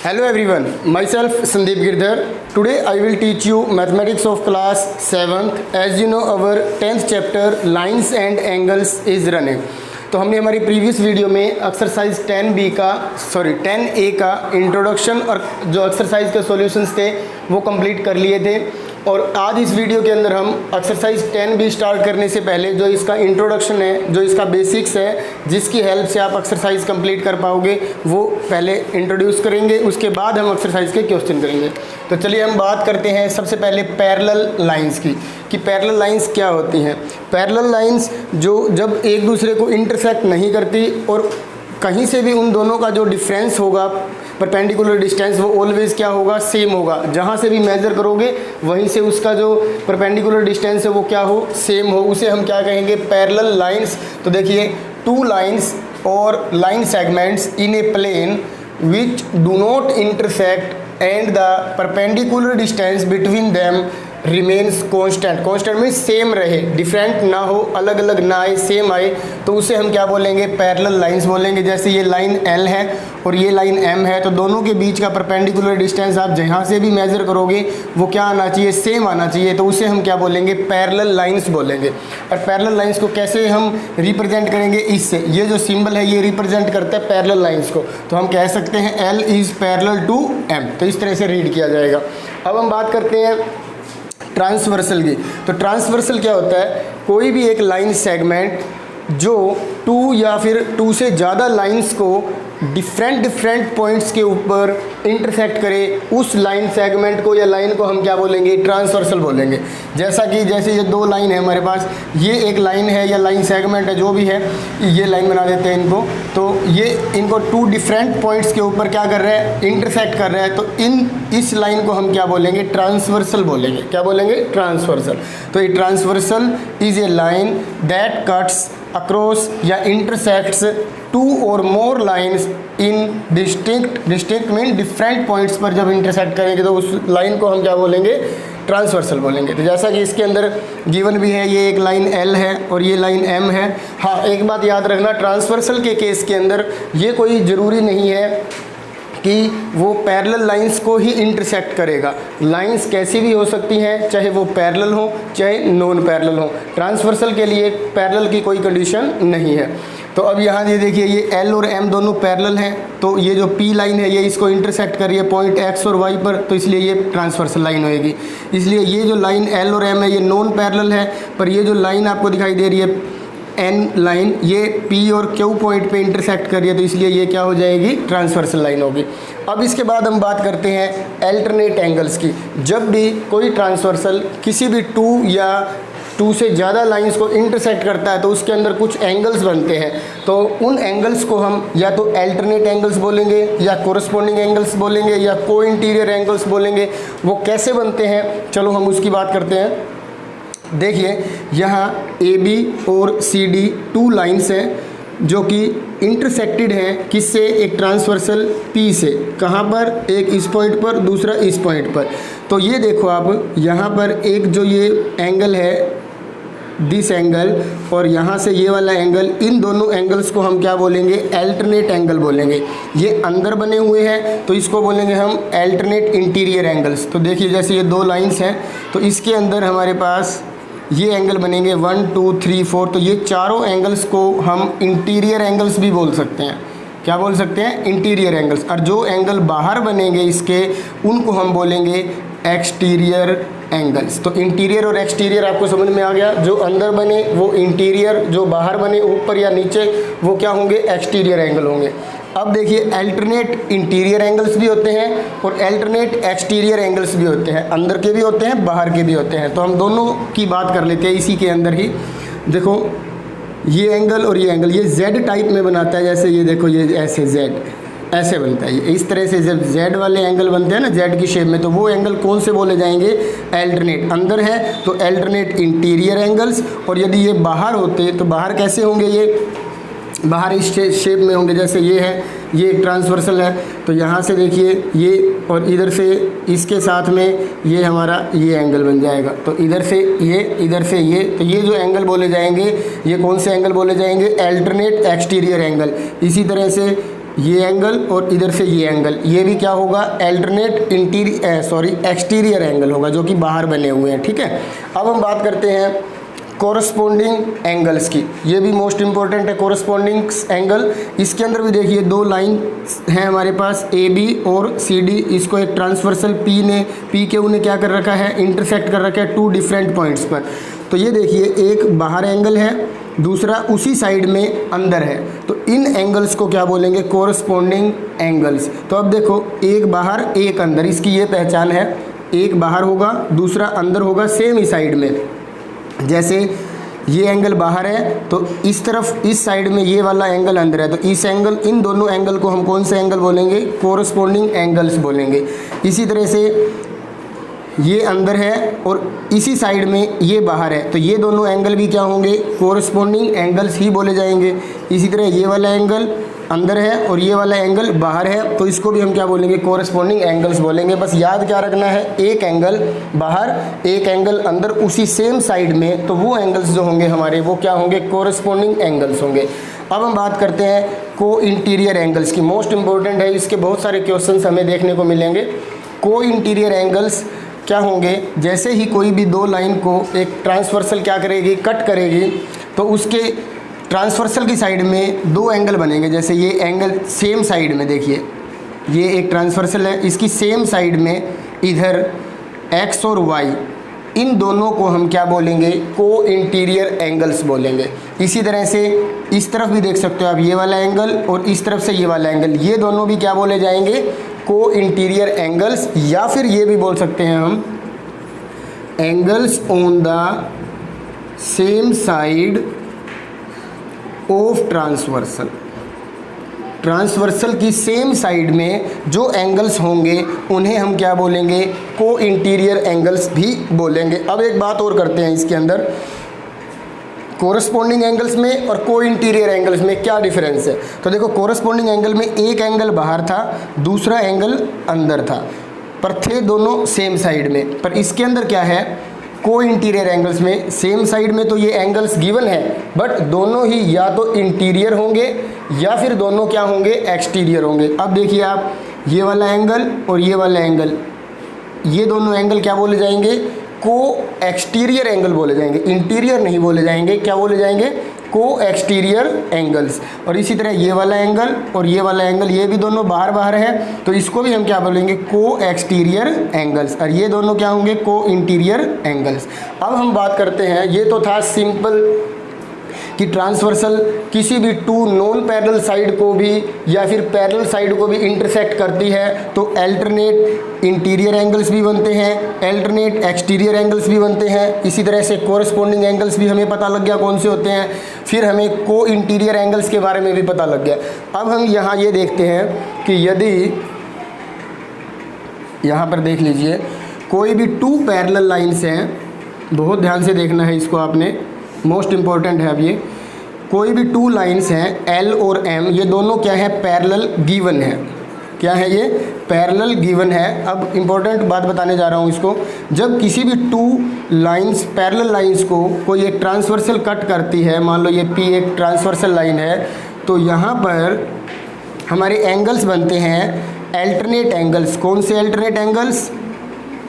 Hello everyone, myself Sandeep Girdhar. Today I will teach you mathematics of class 7th. As you know, our 10th chapter lines and angles is running. तो हमने हमारी previous video में exercise 10A का introduction और जो exercise के solutions थे वो कंप्लीट कर लिए थे। और आज इस वीडियो के अंदर हम एक्सरसाइज 10B स्टार्ट करने से पहले जो इसका इंट्रोडक्शन है, जो इसका बेसिक्स है, जिसकी हेल्प से आप एक्सरसाइज कंप्लीट कर पाओगे, वो पहले इंट्रोड्यूस करेंगे। उसके बाद हम एक्सरसाइज के क्वेश्चन करेंगे। तो चलिए हम बात करते हैं सबसे पहले पैरेलल लाइंस की, कि पैरेलल लाइंस क्या होती हैं। पैरेलल लाइंस जो जब एक दूसरे को इंटरसेक्ट नहीं करती और कहीं से भी उन दोनों का जो डिफरेंस होगा, परपेंडिकुलर डिस्टेंस, वो ऑलवेज़ क्या होगा, सेम होगा। जहाँ से भी मेज़र करोगे वहीं से उसका जो परपेंडिकुलर डिस्टेंस है वो क्या हो, सेम हो। उसे हम क्या कहेंगे, पैरेलल लाइंस। तो देखिए, टू लाइंस और line segments in a plane which do not intersect and the perpendicular distance between them remains constant. Constant means same रहे, डिफरेंट ना हो, अलग अलग ना आए, सेम आए, तो उसे हम क्या बोलेंगे, पैरेलल लाइंस बोलेंगे। जैसे ये लाइन L है और ये लाइन M है, तो दोनों के बीच का परपेंडिकुलर डिस्टेंस आप जहाँ से भी मेज़र करोगे वो क्या आना चाहिए, सेम आना चाहिए। तो उसे हम क्या बोलेंगे, पैरेलल लाइंस बोलेंगे। और पैरेलल लाइंस को कैसे हम रिप्रेजेंट करेंगे, इससे, ये जो सिंबल है ये रिप्रेजेंट करता है पैरेलल लाइंस को। तो हम कह सकते हैं L is parallel to M। तो इस तरह से रीड किया जाएगा। अब हम बात करते हैं ट्रांसवर्सल की। तो ट्रांसवर्सल क्या होता है, कोई भी एक लाइन सेगमेंट जो टू या फिर टू से ज़्यादा लाइंस को डिफरेंट पॉइंट्स के ऊपर इंटरसेक्ट करे, उस लाइन सेगमेंट को या लाइन को हम क्या बोलेंगे, ट्रांसवर्सल बोलेंगे। जैसे ये दो लाइन है हमारे पास, ये एक लाइन है या लाइन सेगमेंट है, जो भी है, ये लाइन बना देते हैं इनको। तो ये इनको टू डिफरेंट पॉइंट्स के ऊपर क्या कर रहा है, इंटरसेक्ट कर रहा है। तो इस लाइन को हम क्या बोलेंगे, ट्रांसवर्सल बोलेंगे। क्या बोलेंगे, ट्रांसवर्सल। तो ये transversal is a line that cuts across या इंटरसेक्ट्स टू और more lines in distinct mean different points पर जब इंटरसेक्ट करेंगे तो उस लाइन को हम क्या बोलेंगे, ट्रांसवर्सल बोलेंगे। तो जैसा कि इसके अंदर गिवन भी है, ये एक लाइन L है और ये लाइन M है। हाँ, एक बात याद रखना, ट्रांसवर्सल के केस के अंदर ये कोई ज़रूरी नहीं है कि वो पैरेलल लाइंस को ही इंटरसेक्ट करेगा। लाइंस कैसी भी हो सकती हैं, चाहे वो पैरेलल हो चाहे नॉन पैरेलल हो। ट्रांसवर्सल के लिए पैरेलल की कोई कंडीशन नहीं है। तो अब यहाँ ये देखिए, ये L और M दोनों पैरेलल हैं, तो ये जो P लाइन है ये इसको इंटरसेक्ट कर रही है पॉइंट X और Y पर, तो इसलिए ये ट्रांसवर्सल लाइन होएगी। इसलिए ये जो लाइन L और M है ये नॉन पैरेलल है, पर ये जो लाइन आपको दिखाई दे रही है N लाइन, ये P और Q पॉइंट पे इंटरसेक्ट कर रही है, तो इसलिए ये क्या हो जाएगी, ट्रांसवर्सल लाइन होगी। अब इसके बाद हम बात करते हैं अल्टरनेट एंगल्स की। जब भी कोई ट्रांसवर्सल किसी भी टू या टू से ज़्यादा लाइंस को इंटरसेक्ट करता है तो उसके अंदर कुछ एंगल्स बनते हैं। तो उन एंगल्स को हम या तो अल्टरनेट एंगल्स बोलेंगे, या कोरस्पॉन्डिंग एंगल्स बोलेंगे, या को इंटीरियर एंगल्स बोलेंगे। वो कैसे बनते हैं, चलो हम उसकी बात करते हैं। देखिए, यहाँ AB और CD टू लाइंस हैं जो कि इंटरसेक्टेड हैं किससे, एक ट्रांसवर्सल P से। कहाँ पर, एक इस पॉइंट पर, दूसरा इस पॉइंट पर। तो ये देखो आप, यहाँ पर एक जो ये एंगल है, दिस एंगल, और यहाँ से ये वाला एंगल, इन दोनों एंगल्स को हम क्या बोलेंगे, अल्टरनेट एंगल बोलेंगे। ये अंदर बने हुए हैं तो इसको बोलेंगे हम अल्टरनेट इंटीरियर एंगल्स। तो देखिए, जैसे ये दो लाइंस हैं तो इसके अंदर हमारे पास ये एंगल बनेंगे 1 2 3 4। तो ये चारों एंगल्स को हम इंटीरियर एंगल्स भी बोल सकते हैं। क्या बोल सकते हैं, इंटीरियर एंगल्स। और जो एंगल बाहर बनेंगे इसके, उनको हम बोलेंगे एक्सटीरियर एंगल्स। तो इंटीरियर और एक्सटीरियर आपको समझ में आ गया। जो अंदर बने वो इंटीरियर, जो बाहर बने ऊपर या नीचे वो क्या होंगे, एक्सटीरियर एंगल होंगे। अब देखिए, अल्टरनेट इंटीरियर एंगल्स भी होते हैं और अल्टरनेट एक्सटीरियर एंगल्स भी होते हैं। अंदर के भी होते हैं, बाहर के भी होते हैं। तो हम दोनों की बात कर लेते हैं इसी के अंदर ही। देखो, ये एंगल और ये एंगल, ये Z टाइप में बनाता है। जैसे ये देखो, ये ऐसे Z ऐसे बनता है। इस तरह से जब Z वाले एंगल बनते हैं ना, Z की शेप में, तो वो एंगल कौन से बोले जाएंगे, अल्टरनेट। अंदर है तो अल्टरनेट इंटीरियर एंगल्स, और यदि ये बाहर होते तो बाहर कैसे होंगे, ये बाहर इस शेप में होंगे। जैसे ये है, ये एक ट्रांसवर्सल है, तो यहाँ से देखिए ये, और इधर से इसके साथ में ये हमारा ये एंगल बन जाएगा। तो इधर से ये, इधर से ये, तो ये जो एंगल बोले जाएंगे, ये कौन से एंगल बोले जाएंगे, अल्टरनेट एक्सटीरियर एंगल। इसी तरह से ये एंगल और इधर से ये एंगल, ये भी क्या होगा, अल्टरनेट एक्सटीरियर एंगल होगा, जो कि बाहर बने हुए हैं। ठीक है, अब हम बात करते हैं कोरस्पॉन्डिंग एंगल्स की। ये भी मोस्ट इंपॉर्टेंट है कोरस्पॉन्डिंग एंगल। इसके अंदर भी देखिए दो लाइन हैं हमारे पास, ए बी और सी डी। इसको एक ट्रांसवर्सल पी के उन्हें क्या कर रखा है, इंटरसेक्ट कर रखा है टू डिफरेंट पॉइंट्स पर। तो ये देखिए एक बाहर एंगल है, दूसरा उसी साइड में अंदर है, तो इन एंगल्स को क्या बोलेंगे, कोरस्पॉन्डिंग एंगल्स। तो अब देखो एक बाहर एक अंदर, इसकी ये पहचान है, एक बाहर होगा दूसरा अंदर होगा सेम ही साइड में। जैसे ये एंगल बाहर है तो इस तरफ इस साइड में ये वाला एंगल अंदर है, तो इस एंगल, इन दोनों एंगल को हम कौन से एंगल बोलेंगे, कोरस्पॉन्डिंग एंगल्स बोलेंगे। इसी तरह से ये अंदर है और इसी साइड में ये बाहर है, तो ये दोनों एंगल भी क्या होंगे, कोरस्पॉन्डिंग एंगल्स ही बोले जाएंगे। इसी तरह ये वाला एंगल अंदर है और ये वाला एंगल बाहर है, तो इसको भी हम क्या बोलेंगे, कोरस्पॉन्डिंग एंगल्स बोलेंगे। बस याद क्या रखना है, एक एंगल बाहर एक एंगल अंदर उसी सेम साइड में, तो वो एंगल्स जो होंगे हमारे वो क्या होंगे, कोरस्पॉन्डिंग एंगल्स होंगे। अब हम बात करते हैं को इंटीरियर एंगल्स की। मोस्ट इंपॉर्टेंट है, इसके बहुत सारे क्वेश्चंस हमें देखने को मिलेंगे। को इंटीरियर एंगल्स क्या होंगे, जैसे ही कोई भी दो लाइन को एक ट्रांसवर्सल क्या करेगी, कट करेगी, तो उसके ट्रांसवर्सल की साइड में दो एंगल बनेंगे। जैसे ये एंगल सेम साइड में, देखिए ये एक ट्रांसवर्सल है, इसकी सेम साइड में इधर एक्स और वाई, इन दोनों को हम क्या बोलेंगे, को इंटीरियर एंगल्स बोलेंगे। इसी तरह से इस तरफ भी देख सकते हो आप, ये वाला एंगल और इस तरफ से ये वाला एंगल, ये दोनों भी क्या बोले जाएंगे, को इंटीरियर एंगल्स, या फिर ये भी बोल सकते हैं हम angles on the same side of transversal. Transversal की सेम साइड में जो एंगल्स होंगे उन्हें हम क्या बोलेंगे, को इंटीरियर एंगल्स भी बोलेंगे। अब एक बात और करते हैं इसके अंदर, कोरस्पॉन्डिंग एंगल्स में और को इंटीरियर एंगल्स में क्या डिफरेंस है। तो देखो कोरस्पॉन्डिंग एंगल में एक एंगल बाहर था, दूसरा एंगल अंदर था, पर थे दोनों सेम साइड में। पर इसके अंदर क्या है, को इंटीरियर एंगल्स में सेम साइड में तो ये एंगल्स गिवन है, बट दोनों ही या तो इंटीरियर होंगे या फिर दोनों क्या होंगे, एक्सटीरियर होंगे। अब देखिए आप, ये वाला एंगल और ये वाला एंगल, ये दोनों एंगल क्या बोले जाएंगे, को एक्सटीरियर एंगल बोले जाएंगे, इंटीरियर नहीं बोले जाएंगे। क्या बोले जाएंगे, को एक्सटीरियर एंगल्स। और इसी तरह ये वाला एंगल और ये वाला एंगल, ये भी दोनों बाहर बाहर है, तो इसको भी हम क्या बोलेंगे, को एक्सटीरियर एंगल्स। और ये दोनों क्या होंगे, को इंटीरियर एंगल्स। अब हम बात करते हैं, ये तो था सिंपल कि ट्रांसवर्सल किसी भी टू नॉन पैरेलल साइड को भी या फिर पैरेलल साइड को भी इंटरसेक्ट करती है, तो अल्टरनेट इंटीरियर एंगल्स भी बनते हैं, अल्टरनेट एक्सटीरियर एंगल्स भी बनते हैं। इसी तरह से कोरस्पॉन्डिंग एंगल्स भी हमें पता लग गया कौन से होते हैं। फिर हमें को इंटीरियर एंगल्स के बारे में भी पता लग गया। अब हम यहाँ ये देखते हैं कि यदि यहाँ पर देख लीजिए कोई भी टू पैरेलल लाइन्स हैं, बहुत ध्यान से देखना है इसको आपने, मोस्ट इम्पॉर्टेंट है। अब ये कोई भी टू लाइन्स हैं एल और एम, ये दोनों क्या है, पैरेलल गिवन है। क्या है ये, पैरेलल गिवन है। अब इम्पोर्टेंट बात बताने जा रहा हूँ इसको, जब किसी भी टू लाइन्स पैरेलल लाइन्स को कोई एक ट्रांसवर्सल कट करती है, मान लो ये पी एक ट्रांसवर्सल लाइन है, तो यहाँ पर हमारे एंगल्स बनते हैं अल्टरनेट एंगल्स। कौन से अल्टरनेट एंगल्स,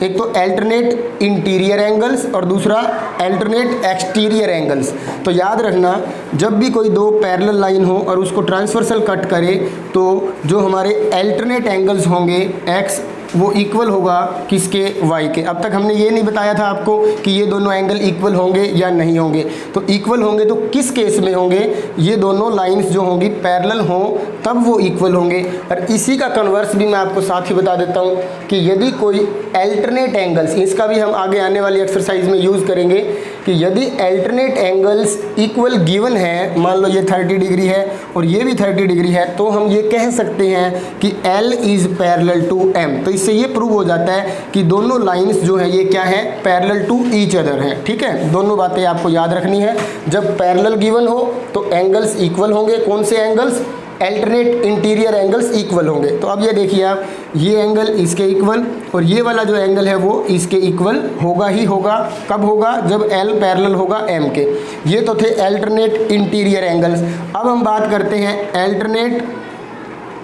एक तो अल्टरनेट इंटीरियर एंगल्स और दूसरा अल्टरनेट एक्सटीरियर एंगल्स। तो याद रखना, जब भी कोई दो पैरेलल लाइन हो और उसको ट्रांसवर्सल कट करे, तो जो हमारे अल्टरनेट एंगल्स होंगे एक्स, वो इक्वल होगा किसके, वाई के। अब तक हमने ये नहीं बताया था आपको कि ये दोनों एंगल इक्वल होंगे या नहीं होंगे। तो इक्वल होंगे तो किस केस में होंगे, ये दोनों लाइंस जो होंगी पैरेलल हों तब वो इक्वल होंगे। और इसी का कन्वर्स भी मैं आपको साथ ही बता देता हूँ कि यदि कोई अल्टरनेट एंगल्स, इसका भी हम आगे आने वाली एक्सरसाइज में यूज़ करेंगे कि यदि अल्टरनेट एंगल्स इक्वल गिवन है, मान लो ये 30 डिग्री है और ये भी 30 डिग्री है, तो हम ये कह सकते हैं कि L is parallel to M। तो इससे ये प्रूव हो जाता है कि दोनों लाइंस जो है ये क्या है, पैरेलल टू ईच अदर हैं। ठीक है, दोनों बातें आपको याद रखनी है। जब पैरेलल गिवन हो तो एंगल्स इक्वल होंगे। कौन से angles, alternate interior angles equal होंगे। तो अब ये देखिए आप, ये एंगल इसके इक्वल और ये वाला जो एंगल है वो इसके इक्वल होगा ही होगा। कब होगा, जब L पैरेलल होगा M के। ये तो थे अल्टरनेट इंटीरियर एंगल्स। अब हम बात करते हैं अल्टरनेट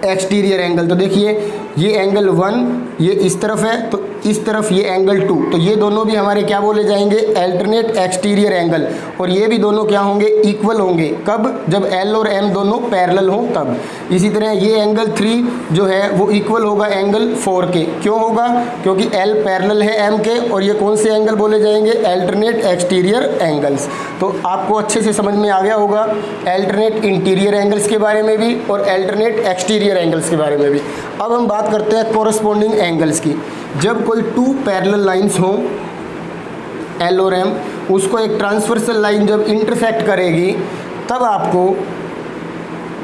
एक्सटीरियर एंगल। तो देखिए ये एंगल 1 ये इस तरफ है, तो इस तरफ ये एंगल 2, तो ये दोनों भी हमारे क्या बोले जाएंगे, अल्टरनेट एक्सटीरियर एंगल। और ये भी दोनों क्या होंगे, इक्वल होंगे। कब, जब L और M दोनों पैरेलल हों तब। इसी तरह ये एंगल 3 जो है वो इक्वल होगा एंगल 4 के। क्यों होगा, क्योंकि L पैरेलल है M के, और ये कौन से एंगल बोले जाएंगे, अल्टरनेट एक्सटीरियर एंगल्स। तो आपको अच्छे से समझ में आ गया होगा अल्टरनेट इंटीरियर एंगल्स के बारे में भी और अल्टरनेट एक्सटीरियर एंगल्स के बारे में भी। अब हम बात करते हैं कोरस्पॉन्डिंग एंगल्स की। जब कोई 2 पैरेलल लाइंस हों L और M, उसको एक ट्रांसवर्सल लाइन जब इंटरसेक्ट करेगी तब आपको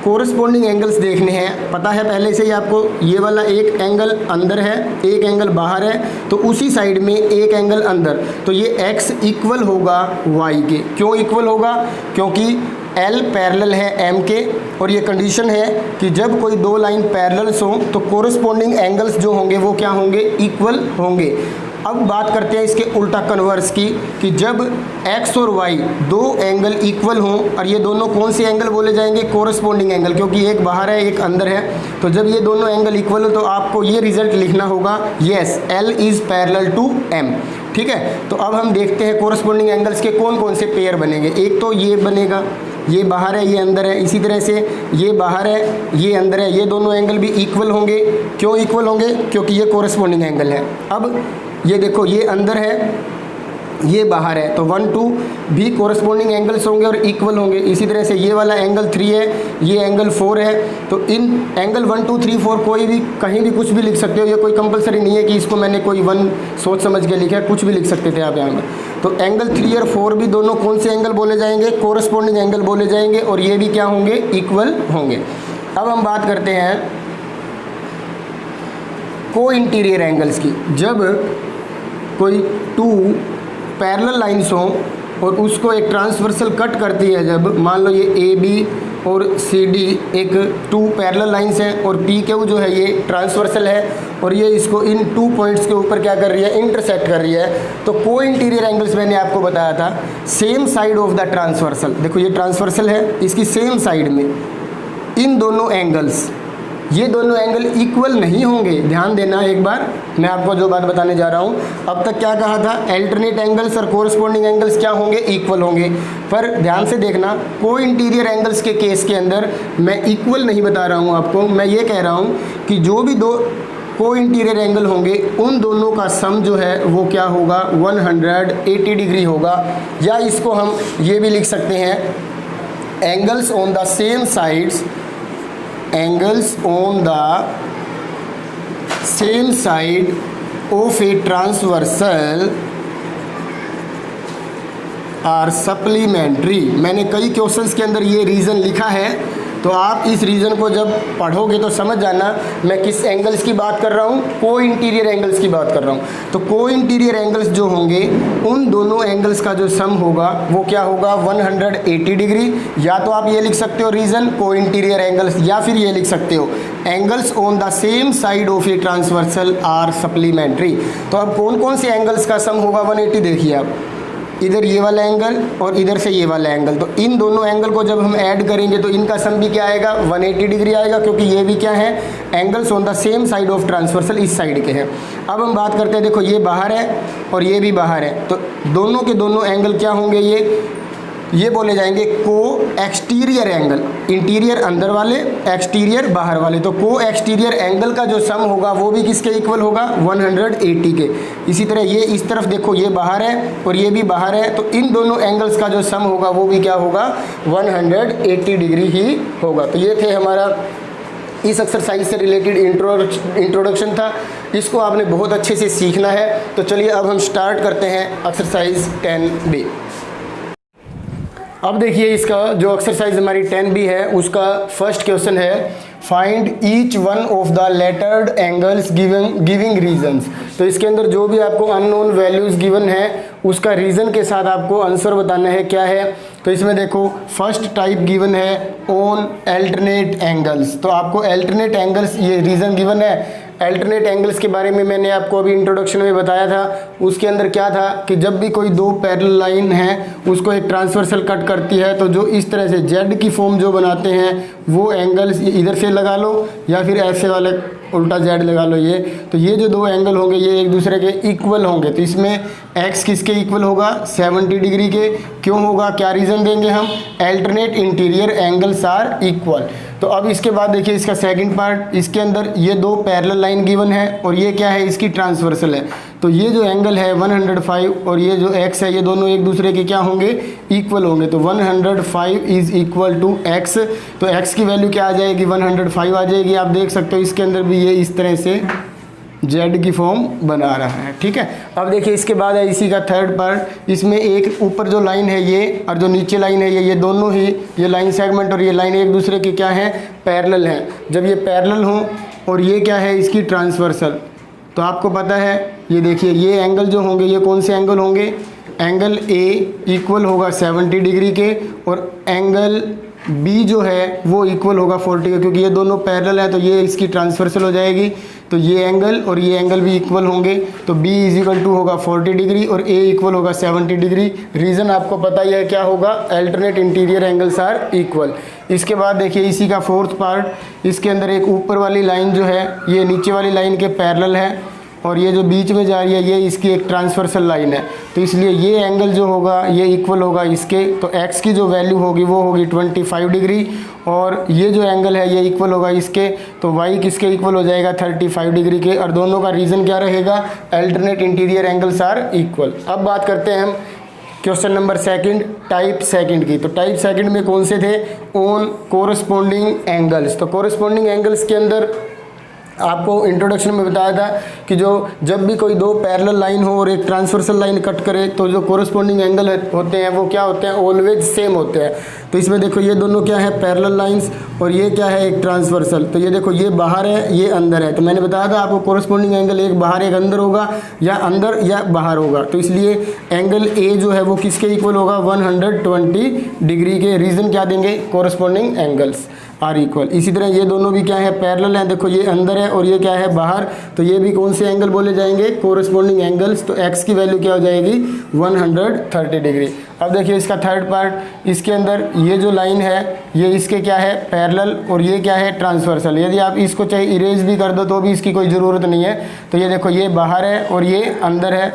कोरस्पॉन्डिंग एंगल्स देखने हैं। पता है पहले से ही आपको, ये वाला एक एंगल अंदर है, एक एंगल बाहर है, तो उसी साइड में एक एंगल अंदर, तो ये x इक्वल होगा y के। क्यों इक्वल होगा, क्योंकि L पैरेलल है M के, और ये कंडीशन है कि जब कोई 2 लाइन पैरेलल्स हों तो कोरस्पॉन्डिंग एंगल्स जो होंगे वो क्या होंगे, इक्वल होंगे। अब बात करते हैं इसके उल्टा कन्वर्स की, कि जब x और y 2 एंगल इक्वल हों, और ये दोनों कौन से एंगल बोले जाएंगे, कोरस्पॉन्डिंग एंगल, क्योंकि एक बाहर है एक अंदर है। तो जब ये दोनों एंगल इक्वल हो तो आपको ये रिजल्ट लिखना होगा, yes L is parallel to M। ठीक है, तो अब हम देखते हैं कोरस्पॉन्डिंग एंगल्स के कौन कौन से पेयर बनेंगे। एक तो ये बनेगा, ये बाहर है ये अंदर है, इसी तरह से ये बाहर है ये अंदर है, ये दोनों एंगल भी इक्वल होंगे। क्यों इक्वल होंगे, क्योंकि ये कोरस्पॉन्डिंग एंगल है। अब ये देखो ये अंदर है ये बाहर है, तो 1 2 भी कोरस्पॉन्डिंग एंगल्स होंगे और इक्वल होंगे। इसी तरह से ये वाला एंगल 3 है, ये एंगल 4 है, तो इन एंगल 1 2 3 4 कोई भी कहीं भी कुछ भी लिख सकते हो। ये कोई कंपलसरी नहीं है कि इसको मैंने कोई 1 सोच समझ के लिखा है, कुछ भी लिख सकते थे आप यहाँ पर। तो एंगल 3 और 4 भी दोनों कौन से एंगल बोले जाएंगे, कोरस्पॉन्डिंग एंगल बोले जाएंगे, और ये भी क्या होंगे, इक्वल होंगे। अब हम बात करते हैं को इंटीरियर एंगल्स की। जब कोई 2 पैरेलल लाइंस हों और उसको एक ट्रांसवर्सल कट करती है, जब मान लो ये AB और CD एक 2 पैरेलल लाइंस हैं, और PQ जो है ये ट्रांसवर्सल है, और ये इसको इन 2 पॉइंट्स के ऊपर क्या कर रही है, इंटरसेक्ट कर रही है। तो को इंटीरियर एंगल्स मैंने आपको बताया था, same side of the transversal. देखो ये ट्रांसवर्सल है, इसकी सेम साइड में इन दोनों एंगल्स, ये दोनों एंगल इक्वल नहीं होंगे। ध्यान देना एक बार, मैं आपको जो बात बताने जा रहा हूँ। अब तक क्या कहा था, अल्टरनेट एंगल्स और कोरस्पॉन्डिंग एंगल्स क्या होंगे, इक्वल होंगे। पर ध्यान से देखना, को इंटीरियर एंगल्स के केस के अंदर मैं इक्वल नहीं बता रहा हूँ आपको, मैं ये कह रहा हूँ कि जो भी 2 को इंटीरियर एंगल होंगे उन दोनों का सम जो है वो क्या होगा, 180 डिग्री होगा। या इसको हम ये भी लिख सकते हैं, angles on the same sides, angles on the same side of a transversal are supplementary। मैंने कई क्वेश्चंस के अंदर ये रीज़न लिखा है, तो आप इस रीज़न को जब पढ़ोगे तो समझ जाना मैं किस एंगल्स की बात कर रहा हूँ, को इंटीरियर एंगल्स की बात कर रहा हूँ। तो को इंटीरियर एंगल्स जो होंगे उन दोनों एंगल्स का जो सम होगा वो क्या होगा, 180 डिग्री। या तो आप ये लिख सकते हो रीज़न को इंटीरियर एंगल्स, या फिर ये लिख सकते हो angles on the same side of a transversal are supplementary. तो अब कौन कौन से एंगल्स का सम होगा 180, देखिए आप, इधर ये वाला एंगल और इधर से ये वाला एंगल, तो इन दोनों एंगल को जब हम ऐड करेंगे तो इनका सम भी क्या आएगा, 180 डिग्री आएगा, क्योंकि ये भी क्या है, angles on the same side of transversal, इस साइड के हैं। अब हम बात करते हैं, देखो ये बाहर है और ये भी बाहर है, तो दोनों के दोनों एंगल क्या होंगे, ये बोले जाएंगे को एक्सटीरियर एंगल। इंटीरियर अंदर वाले, एक्सटीरियर बाहर वाले, तो को एक्सटीरियर एंगल का जो सम होगा वो भी किसके इक्वल होगा, 180 के। इसी तरह ये इस तरफ देखो, ये बाहर है और ये भी बाहर है, तो इन दोनों एंगल्स का जो सम होगा वो भी क्या होगा, 180 डिग्री ही होगा। तो ये थे हमारा इस एक्सरसाइज से रिलेटेड इंट्रोडक्शन था, इसको आपने बहुत अच्छे से सीखना है। तो चलिए अब हम स्टार्ट करते हैं एक्सरसाइज 10B। अब देखिए इसका जो एक्सरसाइज हमारी 10B है उसका फर्स्ट क्वेश्चन है, find each one of the lettered angles giving reasons. तो इसके अंदर जो भी आपको अननोन वैल्यूज़ गिवन है उसका रीज़न के साथ आपको आंसर बताना है क्या है। तो इसमें देखो फर्स्ट टाइप गिवन है ऑन अल्टरनेट एंगल्स, तो आपको अल्टरनेट एंगल्स ये रीज़न गिवन है, अल्टरनेट एंगल्स के बारे में मैंने आपको अभी इंट्रोडक्शन में बताया था। उसके अंदर क्या था कि जब भी कोई दो पैरेलल लाइन है उसको एक ट्रांसवर्सल कट करती है तो जो इस तरह से जेड की फॉर्म जो बनाते हैं वो एंगल्स इधर से लगा लो या फिर ऐसे वाले उल्टा जेड लगा लो ये, तो ये जो दो एंगल होंगे ये एक दूसरे के इक्वल होंगे। तो इसमें एक्स किसके इक्वल होगा, 70 डिग्री के। क्यों होगा, क्या रीज़न देंगे हम, alternate interior angles are equal. तो अब इसके बाद देखिए इसका सेकंड पार्ट, इसके अंदर ये दो पैरेलल लाइन गिवन है और ये क्या है, इसकी ट्रांसवर्सल है। तो ये जो एंगल है 105 और ये जो x है ये दोनों एक दूसरे के क्या होंगे, इक्वल होंगे। तो 105 इज इक्वल टू x। तो x की वैल्यू क्या आ जाएगी, 105 आ जाएगी। आप देख सकते हो इसके अंदर भी ये इस तरह से जेड की फॉर्म बना रहा है, ठीक है। अब देखिए इसके बाद है इसी का थर्ड पार्ट। इसमें एक ऊपर जो लाइन है ये और जो नीचे लाइन है ये दोनों ही, ये लाइन सेगमेंट और ये लाइन एक दूसरे के क्या है, पैरेलल हैं। जब ये पैरेलल हों और ये क्या है, इसकी ट्रांसवर्सल, तो आपको पता है ये देखिए ये एंगल जो होंगे ये कौन से एंगल होंगे, एंगल ए इक्वल होगा 70 डिग्री के और एंगल बी जो है वो इक्वल होगा 40 का, क्योंकि ये दोनों पैरेलल है तो ये इसकी ट्रांसवर्सल हो जाएगी। तो ये एंगल और ये एंगल भी इक्वल होंगे। तो B इज इक्वल टू होगा 40 डिग्री और A इक्वल होगा 70 डिग्री। रीज़न आपको पता ही है क्या होगा, alternate interior angles are equal. इसके बाद देखिए इसी का फोर्थ पार्ट, इसके अंदर एक ऊपर वाली लाइन जो है ये नीचे वाली लाइन के पैरेलल है और ये जो बीच में जा रही है ये इसकी एक ट्रांसवर्सल लाइन है। तो इसलिए ये एंगल जो होगा ये इक्वल होगा इसके। तो x की जो वैल्यू होगी वो होगी 25 डिग्री और ये जो एंगल है ये इक्वल होगा इसके। तो y किसके इक्वल हो जाएगा, 35 डिग्री के। और दोनों का रीज़न क्या रहेगा, alternate interior angles are equal. अब बात करते हैं हम question number second, type second की। तो टाइप सेकंड में कौन से थे, ऑन कोरस्पॉन्डिंग एंगल्स। तो कोरस्पॉन्डिंग एंगल्स के अंदर आपको इंट्रोडक्शन में बताया था कि जब भी कोई दो पैरेलल लाइन हो और एक ट्रांसवर्सल लाइन कट करे तो जो कोरस्पॉन्डिंग एंगल होते हैं वो क्या होते हैं, ऑलवेज सेम होते हैं। तो इसमें देखो ये दोनों क्या है, पैरेलल लाइंस और ये क्या है, एक ट्रांसवर्सल। तो ये देखो ये बाहर है ये अंदर है। तो मैंने बताया था आपको कोरस्पॉन्डिंग एंगल एक बाहर एक अंदर होगा या अंदर या बाहर होगा। तो इसलिए एंगल ए जो है वो किसके इक्वल होगा, 120 डिग्री के। रीज़न क्या देंगे, कोरस्पॉन्डिंग एंगल्स आर इक्वल। इसी तरह ये दोनों भी क्या है, पैरेलल हैं। देखो ये अंदर है और ये क्या है, बाहर। तो ये भी कौन से एंगल बोले जाएंगे, कोरस्पॉन्डिंग एंगल्स। तो x की वैल्यू क्या हो जाएगी, 130 डिग्री। अब देखिए इसका थर्ड पार्ट, इसके अंदर ये जो लाइन है ये इसके क्या है, पैरेलल और ये क्या है, ट्रांसवर्सल। यदि आप इसको चाहे इरेज भी कर दो तो भी इसकी कोई ज़रूरत नहीं है। तो ये देखो ये बाहर है और ये अंदर है,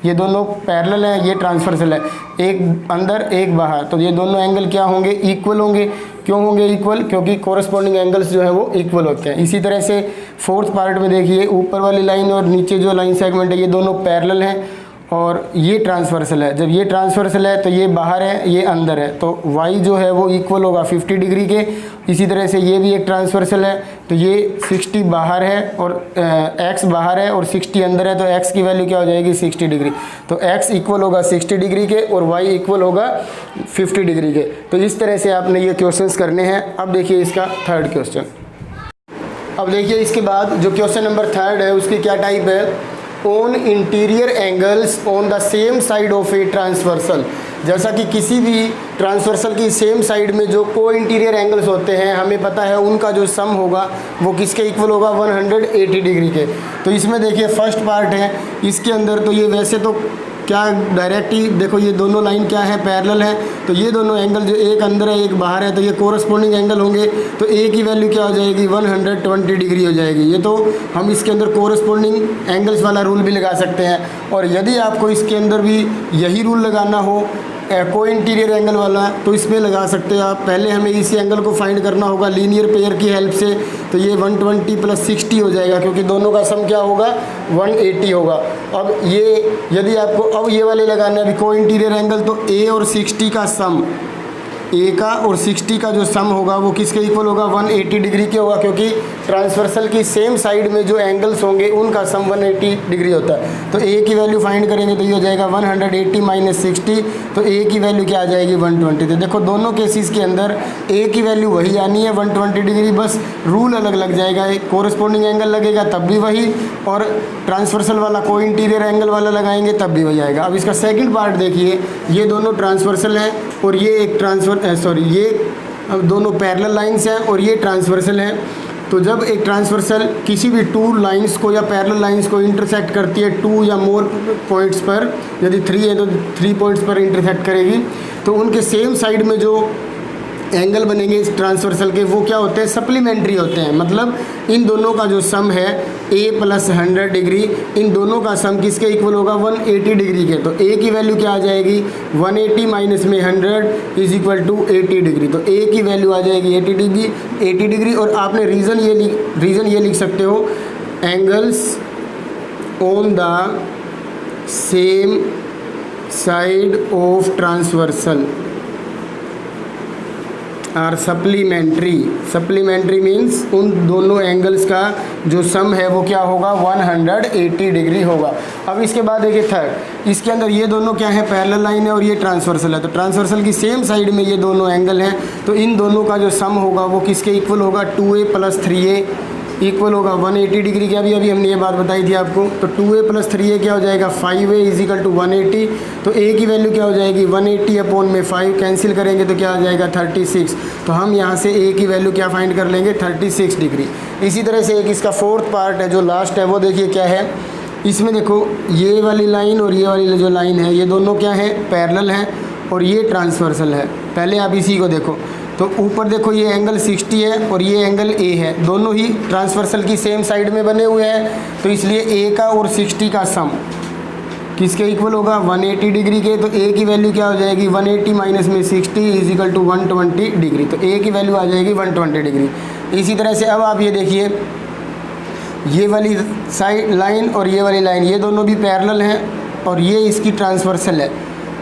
ये दोनों पैरेलल हैं, ये ट्रांसवर्सल है, एक अंदर एक बाहर। तो ये दोनों एंगल क्या होंगे, इक्वल होंगे। क्यों होंगे इक्वल, क्योंकि कोरस्पॉन्डिंग एंगल्स जो है वो इक्वल होते हैं। इसी तरह से फोर्थ पार्ट में देखिए ऊपर वाली लाइन और नीचे जो लाइन सेगमेंट है ये दोनों पैरेलल हैं और ये ट्रांसवर्सल है। जब ये ट्रांसवर्सल है तो ये बाहर है ये अंदर है। तो y जो है वो इक्वल होगा 50 डिग्री के। इसी तरह से ये भी एक ट्रांसवर्सल है तो ये 60 बाहर है और x बाहर है और 60 अंदर है। तो x की वैल्यू क्या हो जाएगी, 60 डिग्री। तो x इक्वल होगा 60 डिग्री के और y इक्वल होगा 50 डिग्री के। तो इस तरह से आपने ये क्वेश्चंस करने हैं। अब देखिए इसका थर्ड क्वेश्चन। अब देखिए इसके बाद जो क्वेश्चन नंबर थर्ड है उसकी क्या टाइप है, on interior angles on the same side of a transversal. जैसा कि किसी भी ट्रांसवर्सल की सेम साइड में जो को इंटीरियर एंगल्स होते हैं हमें पता है उनका जो सम होगा वो किसके इक्वल होगा, 180 डिग्री के। तो इसमें देखिए फर्स्ट पार्ट है, इसके अंदर तो ये वैसे तो क्या डायरेक्ट ही देखो ये दोनों लाइन क्या है, पैरेलल है। तो ये दोनों एंगल जो एक अंदर है एक बाहर है तो ये कोरस्पॉन्डिंग एंगल होंगे। तो ए की वैल्यू क्या हो जाएगी, 120 डिग्री हो जाएगी। ये तो हम इसके अंदर कोरस्पॉन्डिंग एंगल्स वाला रूल भी लगा सकते हैं। और यदि आपको इसके अंदर भी यही रूल लगाना हो को इंटीरियर एंगल वाला तो इसमें लगा सकते हो आप। पहले हमें इसी एंगल को फाइंड करना होगा लीनियर पेयर की हेल्प से। तो ये 120 + 60 हो जाएगा क्योंकि दोनों का सम क्या होगा, 180 होगा। अब ये यदि आपको अब ये वाले लगाना है को इंटीरियर एंगल तो a और 60 का सम, ए का और 60 का जो सम होगा वो किसके इक्वल होगा, 180 डिग्री के होगा। क्योंकि ट्रांसवर्सल की सेम साइड में जो एंगल्स होंगे उनका सम 180 डिग्री होता है। तो ए की वैल्यू फाइंड करेंगे तो ये हो जाएगा 180 - 60। तो ए की वैल्यू क्या आ जाएगी, 120। तो देखो दोनों केसेस के अंदर ए की वैल्यू वही आनी है 120 डिग्री, बस रूल अलग लग जाएगा। एक कोरस्पॉन्डिंग एंगल लगेगा तब भी वही, और ट्रांसवर्सल वाला को इंटीरियर एंगल वाला लगाएंगे तब भी वही आएगा। अब इसका सेकंड पार्ट देखिए, ये दोनों ट्रांसवर्सल हैं और ये एक ये दोनों पैरेलल लाइंस हैं और ये ट्रांसवर्सल है। तो जब एक ट्रांसवर्सल किसी भी टू लाइंस को या पैरेलल लाइंस को इंटरसेक्ट करती है टू या मोर पॉइंट्स पर, यदि 3 है तो 3 पॉइंट्स पर इंटरसेक्ट करेगी, तो उनके सेम साइड में जो एंगल बनेंगे इस ट्रांसवर्सल के वो क्या होते हैं, सप्लीमेंट्री होते हैं। मतलब इन दोनों का जो सम है a + 100 डिग्री, इन दोनों का सम किसके इक्वल होगा, 180 डिग्री के। तो a की वैल्यू क्या आ जाएगी, 180 माइनस में 100 इज इक्वल टू 80 डिग्री। तो a की वैल्यू आ जाएगी 80 डिग्री। और आपने रीज़न ये लिख सकते हो, angles on the same side of transversal are supplementary means उन दोनों एंगल्स का जो सम है वो क्या होगा, 180 डिग्री होगा। अब इसके बाद देखिए थर्ड, इसके अंदर ये दोनों क्या है, पैरेलल लाइन है और ये ट्रांसवर्सल है। तो ट्रांसवर्सल की सेम साइड में ये दोनों एंगल हैं, तो इन दोनों का जो सम होगा वो किसके इक्वल होगा, 2a + 3a इक्वल होगा 180 डिग्री के। अभी हमने ये बात बताई थी आपको। तो 2a + 3a क्या हो जाएगा, 5a इज इक्वल टू 180। तो a की वैल्यू क्या हो जाएगी, 180/5 कैंसिल करेंगे तो क्या आ जाएगा, 36। तो हम यहाँ से a की वैल्यू क्या फाइंड कर लेंगे, 36 डिग्री। इसी तरह से एक इसका फोर्थ पार्ट है जो लास्ट है, वो देखिए क्या है। इसमें देखो ये वाली लाइन और ये वाली जो लाइन है ये दोनों क्या है, पैरेलल हैं और ये ट्रांसवर्सल है। पहले आप इसी को देखो, तो ऊपर देखो ये एंगल 60 है और ये एंगल a है, दोनों ही ट्रांसवर्सल की सेम साइड में बने हुए हैं। तो इसलिए a का और 60 का सम किसके इक्वल होगा, 180 डिग्री के। तो a की वैल्यू क्या हो जाएगी, 180 माइनस में 60 इज इक्वल टू 120 डिग्री। तो a की वैल्यू आ जाएगी 120 डिग्री। इसी तरह से अब आप ये देखिए, ये वाली साइड लाइन और ये वाली लाइन ये दोनों भी पैरेलल हैं और ये इसकी ट्रांसवर्सल है।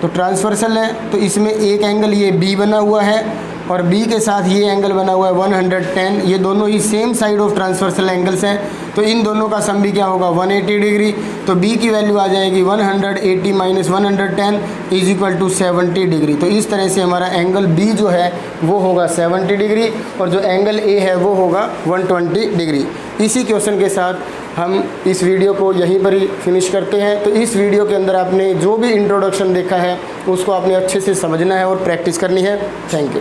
तो ट्रांसवर्सल है तो इसमें एक एंगल ये b बना हुआ है और b के साथ ये एंगल बना हुआ है 110। ये दोनों ही same side of transversal angles हैं, तो इन दोनों का सम भी क्या होगा, 180 डिग्री। तो b की वैल्यू आ जाएगी 180 minus 110 is equal to 70 degree. तो इस तरह से हमारा एंगल b जो है वो होगा 70 डिग्री और जो एंगल a है वो होगा 120 डिग्री। इसी क्वेश्चन के साथ हम इस वीडियो को यहीं पर ही फिनिश करते हैं। तो इस वीडियो के अंदर आपने जो भी इंट्रोडक्शन देखा है उसको आपने अच्छे से समझना है और प्रैक्टिस करनी है। Thank you.